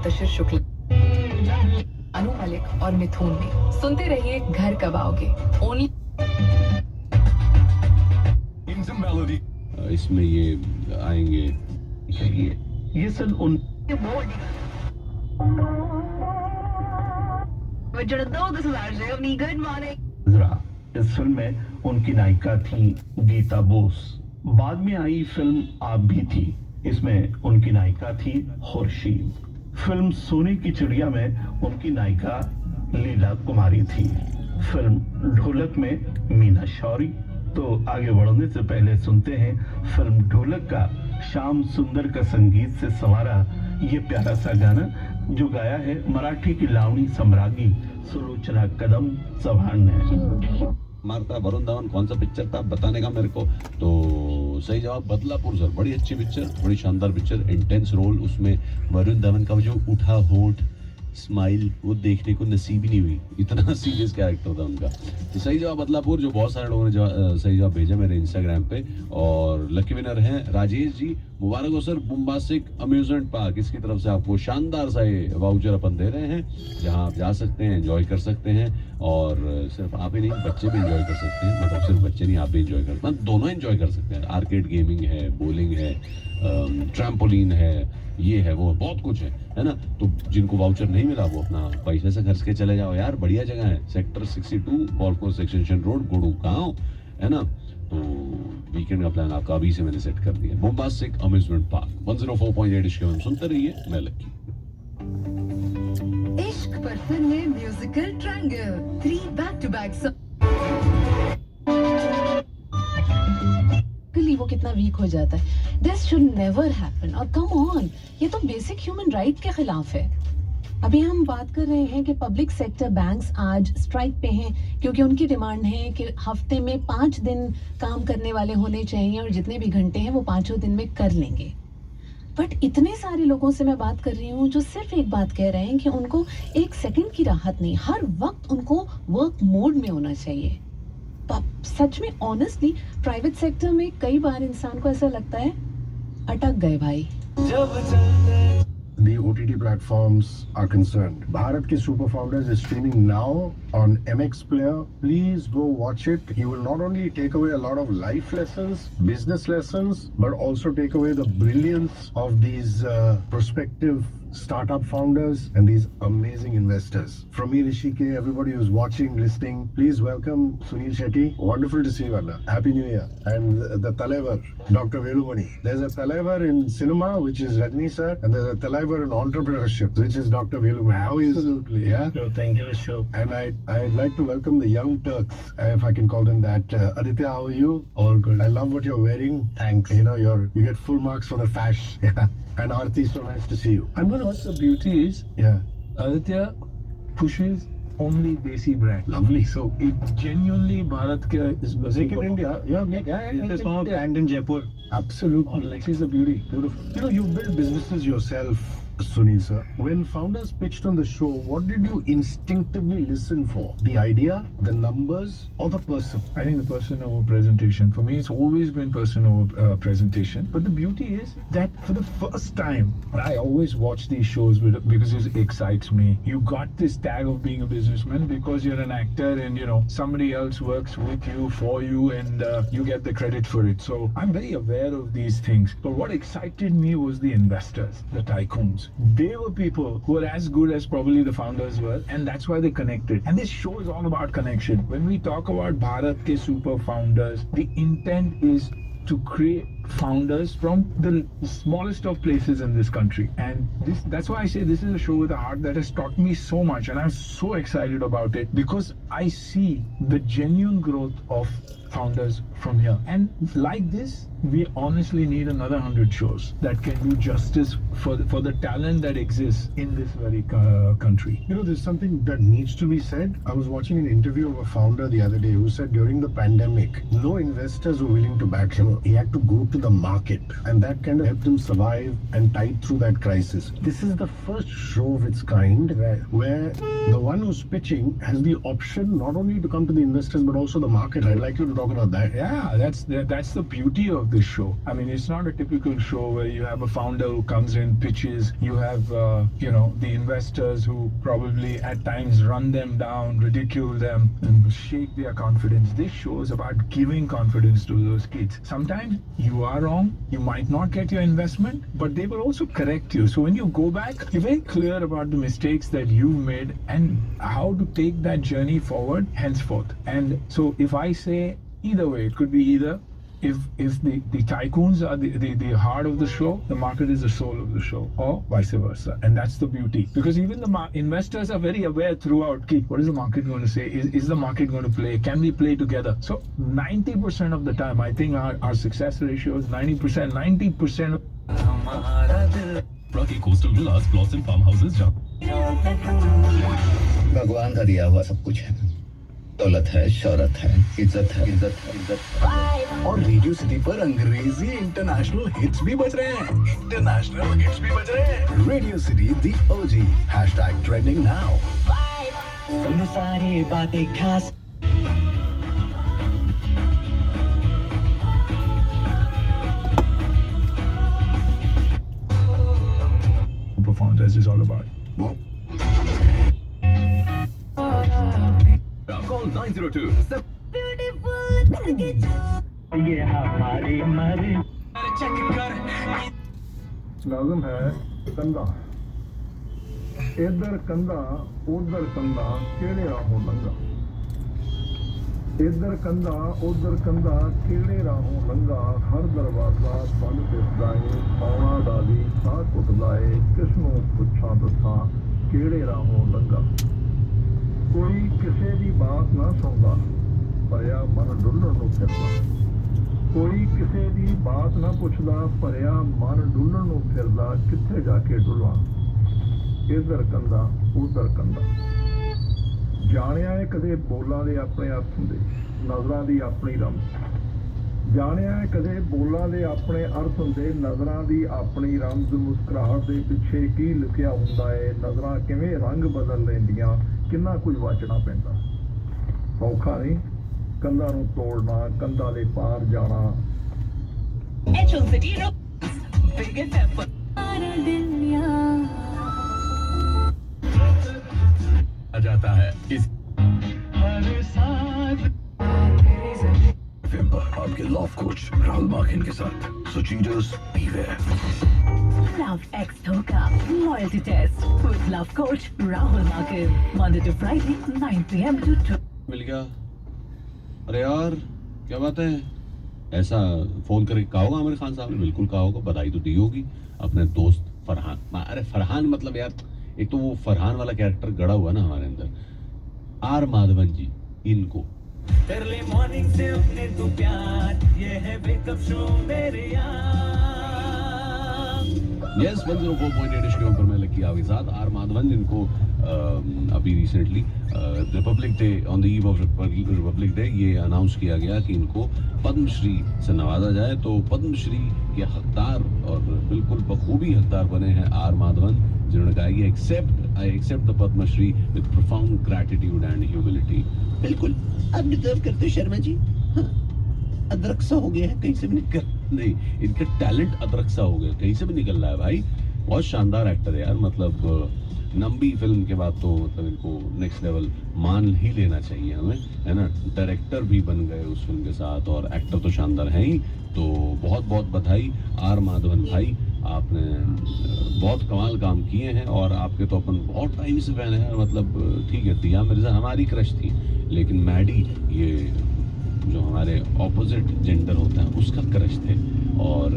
मुंतशिर शुक्ल, अनु मलिक और मिथुन में। सुनते रहिए घर कब आओगे, ओनली इसमें ये आएंगे। ये सन उन इस फिल्म में उनकी नायिका थी गीता बोस। बाद में आई फिल्म आप भी थी, इसमें उनकी नायिका थी खुर्शीद। फिल्म सोने की चिड़िया में उनकी नायिका लीला कुमारी थी। फिल्म ढोलक में मीना शौरी। तो आगे बढ़ने से पहले सुनते हैं फिल्म ढोलक का श्याम सुंदर का संगीत से संवारा ये प्यारा सा गाना, जो गाया है मराठी की लावणी सम्राज्ञी सुलोचना कदम चौहान ने। मारता वरुण धवन कौन सा पिक्चर था बताने का मेरे को, तो सही जवाब बदलापुर सर। बड़ी अच्छी पिक्चर, बड़ी शानदार पिक्चर, इंटेंस रोल। उसमें वरुण धवन का जो उठा होंठ, स्माइल, वो देखने को नसीब ही नहीं हुई, इतना सीरियस कैरेक्टर था उनका। तो सही जवाब बदलापुर, जो बहुत सारे लोगों ने सही जवाब भेजा मेरे इंस्टाग्राम पे। और लकी विनर हैं राजेश जी, मुबारक हो सर। बुम्बास्टिक अम्यूजमेंट पार्क, इसकी तरफ से आपको शानदार सा ये वाउचर अपन दे रहे हैं, जहां आप जा सकते हैं, एंजॉय कर सकते हैं। और सिर्फ आप ही नहीं, बच्चे भी एंजॉय कर सकते हैं। मतलब सिर्फ बच्चे नहीं, आप भी एंजॉय कर, मतलब दोनों एंजॉय कर सकते हैं। आर्केड गेमिंग है, बोलिंग है, ट्रैम्पोलिन है, ये है, वो बहुत कुछ है ना। तो जिनको वाउचर नहीं मिला वो अपना पैसे से खर्च के चले जाओ यार, बढ़िया जगह है। सेक्टर 62 बॉलकोस एक्सटेंशन रोड, गुड़गांव, है ना। तो वीकेंड का प्लान आपका अभी से मैंने सेट कर दिया। बुम्बास्टिक अम्यूजमेंट पार्क 104.8 इश्क में सुनते रहिए, मैं लकी। इश्क पर फिल्में musical triangle 3 back to back. वो कितना वीक हो जाता है। This should never happen. और कम ऑन, ये तो बेसिक ह्यूमन राइट के खिलाफ है। अभी हम बात कर रहे हैं कि पब्लिक सेक्टर बैंक्स आज स्ट्राइक पे हैं क्योंकि उनकी डिमांड है कि हफ्ते में 5 दिन काम करने वाले होने चाहिए और जितने भी घंटे हैं वो 5 दिन में कर लेंगे। बट इतने सारे लोगों से मैं बात कर रही हूँ जो सिर्फ एक बात कह रहे हैं कि उनको 1 सेकंड की राहत नहीं, हर वक्त उनको वर्क मोड में होना चाहिए। सच में ऑनेस्टली प्राइवेट सेक्टर में कई बार इंसान को ऐसा लगता है अटक गए भाई। The OTT platforms are concerned. Bharat Ke Super Founders is streaming now on MX Player. Please go watch it. You will not only take away a lot of life lessons, business lessons, but also take away the brilliance of these prospective startup founders and these amazing investors. From me, Rishike, everybody who's watching, listening, please welcome Sunil Shetty. Wonderful to see you, Anna. Happy New Year. And the Talaivar, Dr. Velumani. There's a Talaivar in cinema, which is Rajni sir, and there's a Talaivar in entrepreneurship, which is Dr. Velumani. How is Absolutely. Yeah. So thank you, Ashok. And I'd like to welcome the young Turks, if I can call them that. Aditya, how are you? All good. I love what you're wearing. Thanks. You know, you get full marks for the fash. Yeah. And Aarti, so nice to see you. I'm going to what the beauty is. Yeah. Aditya pushes only Desi brand. Lovely. So it genuinely Bharat ka is Make in India. Yeah, It's a small brand in Jaipur. Absolutely. Like she's the beauty. Beautiful. You know, you build businesses yourself, Sunil sir. When founders pitched on the show, what did you instinctively listen for? The idea, the numbers, or the person? I think the person over presentation. For me, it's always been person over presentation. But the beauty is that for the first time, I always watch these shows because it excites me. You got this tag of being a businessman because you're an actor and, you know, somebody else works with you, for you, and you get the credit for it. So I'm very aware of these things. But what excited me was the investors, the tycoons. They were people who were as good as probably the founders were, and that's why they connected. And this show is all about connection. When we talk about Bharat Ke Super Founders, the intent is to create founders from the smallest of places in this country. And that's why I say this is a show with a heart that has taught me so much, and I'm so excited about it because I see the genuine growth of founders from here. And like this, we honestly need another 100 shows that can do justice for the talent that exists in this very country. You know, there's something that needs to be said. I was watching an interview of a founder the other day who said during the pandemic, no investors were willing to back him. He had to go to the market, and that kind of helped him survive and tide through that crisis. This is the first show of its kind where the one who's pitching has the option not only to come to the investors but also the market. I'd like you to talk about that. Yeah, that's the beauty of this show. I mean, it's not a typical show where you have a founder who comes in in pitches. You have, the investors who probably at times run them down, ridicule them, and shake their confidence. This show is about giving confidence to those kids. Sometimes you are wrong, you might not get your investment, but they will also correct you. So when you go back, you're very clear about the mistakes that you've made and how to take that journey forward henceforth. And so if I say either way, it could be either if the tycoons are the heart of the show, the market is the soul of the show, or vice versa. And that's the beauty. Because even the investors are very aware throughout, what is the market going to say? Is the market going to play? Can we play together? So 90% of the time, I think our success ratio is 90%. की coastal villas plots and farm houses भगवान का दिया हुआ सब कुछ है, दौलत है, शौहरत है, इज्जत है और रेडियो सिटी पर अंग्रेजी इंटरनेशनल हिट्स भी बज रहे हैं। रेडियो सिटी दी ओजी #ट्रेंडिंग नाउ। सुन सारी बातें खास Performance is all about. Call 902 ये हमारी नाज़िम है कंधा, इधर कंधा उधर कंधा केड़े राहों लंघा, इधर कंधा उधर कंधा केड़े राहों लंघा, हर दरवाजा बंद दिसदा है, पाउणा दा वी साह टुटदा है, किसनों पुछां दसां केड़े राहों लंघा। कोई किसे दी बात ना सुनदा, भरिया मन डुल्लण नूं फिरदा, कोई किसे दी बात ना पुछदा, भरिया मन डुल्लण नूं फिरदा, कित्थे जाके डुल्लां, इधर कंधा उधर कंधा। जाणिया है कदे बोलां दे अपने अर्थ हुंदे, नज़रां दी अपनी रमज। जाणिया है कदे बोलां दे अपने अर्थ हुंदे, नज़रां दी अपनी रमज। मुस्कुराहट दे पिछे की लुकिया हुंदा है, नज़रां किवें रंग बदल लैंदियां, किन्ना कुछ वाचना पैंदा। सौखा नहीं कंधां नूं तोड़ना, कंधां दे पार जाना। जाता है इस आपके लव कोच राहुल माकिन के साथ, so cheaters beware. Love X Thoka Loyalty Test with Love Coach Rahul Makin, Monday to Friday 9 PM to 2. मिल गया। अरे यार क्या बात है, ऐसा फोन करके कहा होगा आमिर खान साहब ने? बिल्कुल कहा होगा, बधाई तो दी होगी अपने दोस्त फरहान। अरे फरहान मतलब यार, एक तो वो फरहान वाला कैरेक्टर गड़ा हुआ ना हमारे अंदर, आर माधवन जी, इनको कर ले मॉर्निंग से अपने तू प्यार, ये है वेकअप शो मेरे यार। यस 104.8 इश्क पर मैं लकी आपके साथ आर माधवन, जिनको अभी recently Republic day, on the eve of Republic day ये अनाउंस किया गया कि इनको पद्मश्री से नवाजा जाए। तो पद्मश्री के हकदार और बिल्कुल बखूबी हकदार बने हैं आर माधवन, जिन्होंने कहा कि I accept the Padma Shri with profound gratitude and humility. बिल्कुल आप डिजर्व करते हो शर्मा जी। हाँ, अदरक सा हो गया है, कहीं से भी निकल नहीं, इनका टैलेंट अदरक सा हो गया, कहीं से भी निकल रहा है भाई। बहुत शानदार एक्टर है यार, मतलब नंबी फिल्म के बाद तो मतलब इनको नेक्स्ट लेवल मान ही लेना चाहिए हमें, है ना। डायरेक्टर भी बन गए उस फिल्म के साथ और एक्टर तो शानदार है ही। तो बहुत बहुत बधाई आर माधवन भाई, आपने बहुत कमाल काम किए हैं और आपके तो अपन बहुत टाइम से फैन है। मतलब ठीक है, दिया मिर्जा हमारी क्रश थी, लेकिन मैडी ये जो हमारे ऑपोजिट जेंडर होता है उसका क्रश थे, और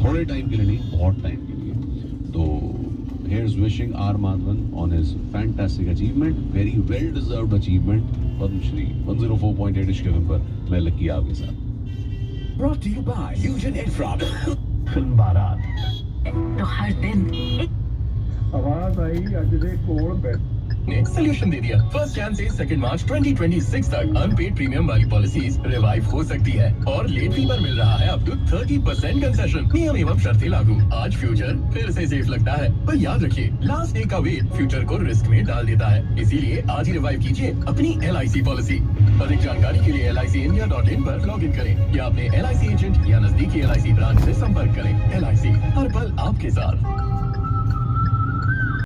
थोड़े टाइम के लिए नहीं, बहुत टाइम के लिए। तो here's wishing R Madhavan on his fantastic achievement, very well deserved achievement, Padma Shri 104.8 इश्क FM पर मैं लकी आपके साथ। brought to you by Fusion Infra film बारात। तो हर दिन एक आवाज आई अज दे कोल बैठ ने सोल्यूशन दे दिया। 1 जन से 2 मार्च 2026 तक अनपेड प्रीमियम वाली पॉलिसीज रिवाइव हो सकती है और लेट फी पर मिल रहा है अप टू 30% कंसेशन। नियम एवं शर्तें लागू। आज फ्यूचर फिर से सेफ लगता है, पर याद रखिए लास्ट डे का वेट फ्यूचर को रिस्क में डाल देता है। इसीलिए आज ही रिवाइव कीजिए अपनी LIC पॉलिसी। अधिक जानकारी के लिए LICindia.in पर लॉग इन करें या अपने LIC एजेंट या नजदीकी LIC ब्रांच से संपर्क करें। LIC हर पल आपके साथ।